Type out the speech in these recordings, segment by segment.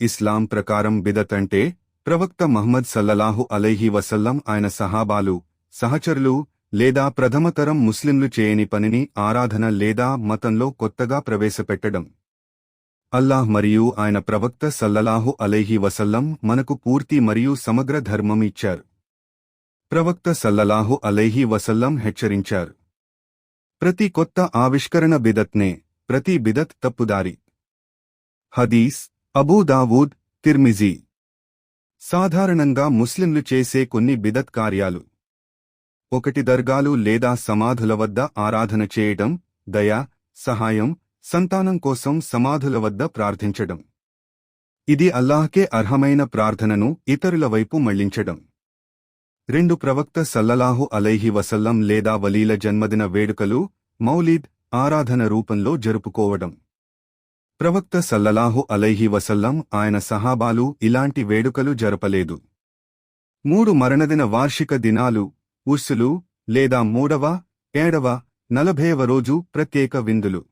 ఇస్లాం ప్రకారం బిదత్ అంటే ప్రవక్త మహ్మద్ సల్లల్లాహు అలైహి వసల్లం ఆయన సహాబాలు సహచరులు లేదా ప్రథమతరం ముస్లింలు చేయని పనిని ఆరాధన లేదా మతంలో కొత్తగా ప్రవేశపెట్టడం. అల్లాహ్ మరియు ఆయన ప్రవక్త సల్లల్లాహు అలైహి వసల్లం మనకు పూర్తి మరియు సమగ్ర ధర్మం ఇచ్చారు. ప్రవక్త సల్లల్లాహు అలైహి వసల్లం హెచ్చరించారు, ప్రతి కొత్త ఆవిష్కరణ బిదత్నే, ప్రతి బిదత్ తప్పుదారి. హదీస్ అబూ దావూద్, తిర్మిజీ. సాధారణంగా ముస్లింలు చేసే కొన్ని బిదత్ కార్యాలు. 1 దర్గాలు లేదా సమాధుల వద్ద ఆరాధన చేయడం, దయ, సహాయం, సంతానం కోసం సమాధుల వద్ద ప్రార్థించడం. ఇది అల్లాహ్కే అర్హమైన ప్రార్థనను ఇతరుల వైపు మళ్లించడం. 2 ప్రవక్త సల్లల్లాహు అలైహి వసల్లం లేదా వలీల జన్మదిన వేడుకలు, మౌలీద్, ఆరాధన రూపంలో జరుపుకోవడం. ప్రవక్త సల్లల్లాహు అలైహి వసల్లం ఆయన సహాబాలు ఇలాంటి వేడుకలు జరపలేదు. 3 మరణదిన వార్షిక దినాలు, ఉర్సులు, లేదా 3వ, 7వ, 40వ రోజు ప్రత్యేక విందులు.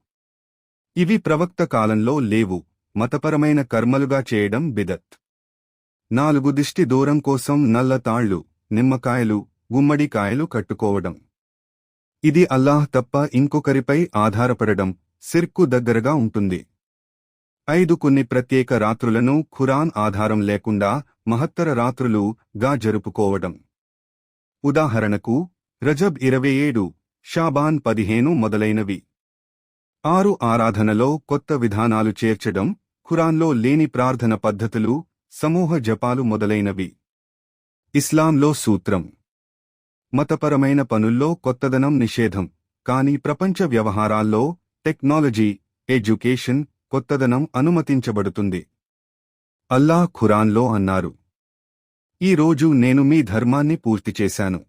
ఇవి ప్రవక్త కాలంలో లేవు. మతపరమైన కర్మలుగా చేయడం బిదత్. 4 దిష్టి దూరం కోసం నల్ల తాళ్లు, నిమ్మకాయలు, గుమ్మడికాయలు కట్టుకోవడం. ఇది అల్లాహ్ తప్ప ఇంకొకరిపై ఆధారపడడం, సిర్కు దగ్గరగా ఉంటుంది. 5 కొన్ని ప్రత్యేక రాత్రులను ఖురాన్ ఆధారం లేకుండా మహత్తర రాత్రులు గా జరుపుకోవడం. ఉదాహరణకు రజబ్ 27, షాబాన్ 15 మొదలైనవి. 6 ఆరాధనలో కొత్త విధానాలు చేర్చడం, ఖురాన్లో లేని ప్రార్థన పద్ధతులు, సమూహ జపాలు మొదలైనవి. ఇస్లాంలో సూత్రం. మతపరమైన పనుల్లో కొత్తదనం నిషేధం, కానీ ప్రపంచ వ్యవహారాల్లో, టెక్నాలజీ, ఎడ్యుకేషన్, కొత్తదనం అనుమతించబడుతుంది. అల్లాహ్ ఖురాన్లో అన్నారు, ఈ రోజు నేను మీ ధర్మాన్ని పూర్తి చేశాను.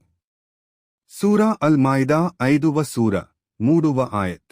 సూరా అల్ మాయిదా 5వ సూర 3వ ఆయత్.